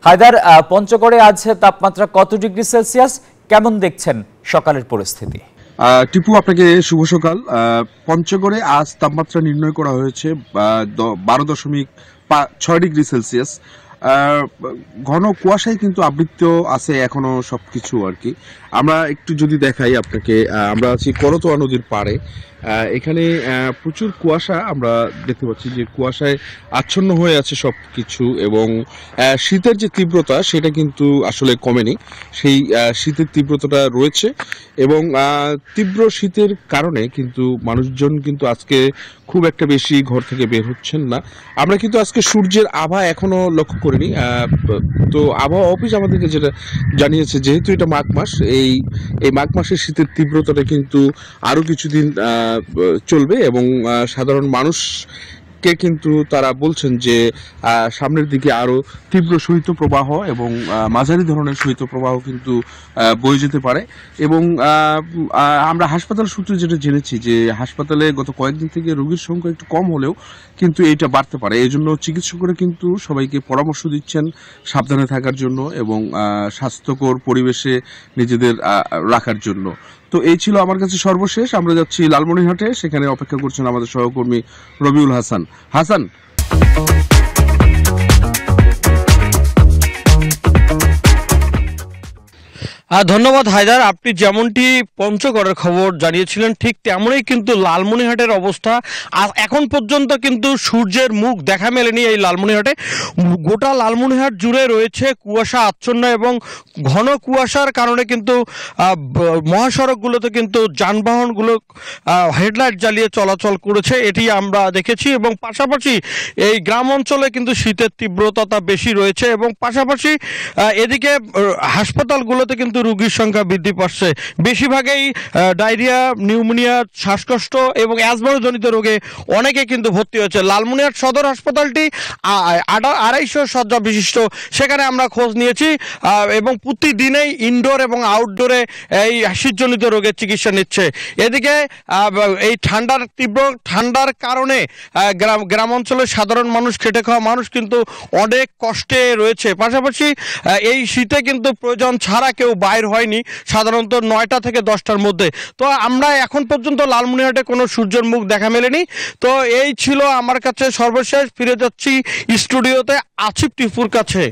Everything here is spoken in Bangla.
হায়দার, পঞ্চগড়ে আজ তাপমাত্রা কত ডিগ্রি সেলসিয়াস, কেমন দেখছেন সকালের পরিস্থিতি? টিপু, আপনাকে শুভ সকাল। পঞ্চগড়ে আজ তাপমাত্রা নির্ণয় করা হয়েছে 12.6 ডিগ্রি সেলসিয়াস। ঘন কুয়াশায় কিন্তু আবৃত আছে এখনো সবকিছু আর কি। আমরা একটু যদি দেখাই আপনাকে, আমরা আছি করতোয়া নদীর পাড়ে। এখানে প্রচুর কুয়াশা আমরা দেখতে পাচ্ছি, যে কুয়াশায় আচ্ছন্ন হয়ে আছে সবকিছু, এবং শীতের যে তীব্রতা সেটা কিন্তু আসলে কমেনি। সেই শীতের তীব্রতাটা রয়েছে, এবং তীব্র শীতের কারণে কিন্তু মানুষজন কিন্তু আজকে খুব একটা বেশি ঘর থেকে বের হচ্ছেন না। আমরা কিন্তু আজকে সূর্যের আভা এখনো লক্ষ্য করিনি। তো আবহাওয়া অফিস আমাদেরকে যেটা জানিয়েছে, যেহেতু এটা মাঘ মাস, এই মাঘ মাসের শীতের তীব্রতাটা কিন্তু আরো কিছুদিন চলবে, এবং সাধারণ মানুষকে কিন্তু তারা বলছেন যে সামনের দিকে আরো তীব্র শৈত্যপ্রবাহ এবং মাঝারি ধরনের শৈত্যপ্রবাহ কিন্তু বয়ে যেতে পারে। এবং আমরা হাসপাতাল সূত্রে যেটা জেনেছি, যে হাসপাতালে গত কয়েকদিন থেকে রোগীর সংখ্যা একটু কম হলেও কিন্তু এইটা বাড়তে পারে। এই জন্য চিকিৎসকরা কিন্তু সবাইকে পরামর্শ দিচ্ছেন সাবধানে থাকার জন্য এবং স্বাস্থ্যকর পরিবেশে নিজেদের রাখার জন্য। তো এই ছিল আমার কাছে সর্বশেষ। আমরা যাচ্ছি লালমনিরহাটে, সেখানে অপেক্ষা করছেন আমাদের সহকর্মী রবিউল হাসান। হাসান, ধন্যবাদ হায়দার। আপনি যেমনটি পঞ্চগড়ের খবর জানিয়েছিলেন, ঠিক তেমনই কিন্তু লালমনিরহাটের অবস্থা। এখন পর্যন্ত কিন্তু সূর্যের মুখ দেখা মেলেনি এই লালমনিরহাটে। গোটা লালমনিরহাট জুড়ে রয়েছে কুয়াশা আচ্ছন্ন, এবং ঘন কুয়াশার কারণে কিন্তু মহাসড়কগুলোতে কিন্তু যানবাহনগুলো হেডলাইট জ্বালিয়ে চলাচল করেছে, এটি আমরা দেখেছি। এবং পাশাপাশি এই গ্রাম অঞ্চলে কিন্তু শীতের তীব্রতা বেশি রয়েছে, এবং পাশাপাশি এদিকে হাসপাতালগুলোতে কিন্তু রোগীর সংখ্যা বৃদ্ধি পাচ্ছে। বেশিরভাগই ডায়রিয়া, নিউমোনিয়া, শ্বাসকষ্ট এবং অ্যাজমাজনিত রোগে অনেকে কিন্তু ভর্তি হয়েছে। লালমনিরহাট সদর হাসপাতালটি 250 শয্যা বিশিষ্ট, সেখানে আমরা খোঁজ নিয়েছি, এবং প্রতিদিনেই ইনডোর এবং আউটডোরে এই শীতজনিত রোগের চিকিৎসা নিচ্ছে। এদিকে এই তীব্র ঠান্ডার কারণে গ্রাম অঞ্চলের সাধারণ মানুষ, খেটে খাওয়া মানুষ কিন্তু অনেক কষ্টে রয়েছে। পাশাপাশি এই শীতে কিন্তু প্রয়োজন ছাড়া কেউ বাইর হয়নি, সাধারণত 9টা থেকে 10টার মধ্যে। তো আমরা এখন পর্যন্ত লালমনিরহাটে কোনো সূর্যের মুখ দেখা মেলেনি। তো এই ছিল আমার কাছে সর্বশেষ। ফিরে যাচ্ছি স্টুডিওতে, আসিফ টিপুর কাছে।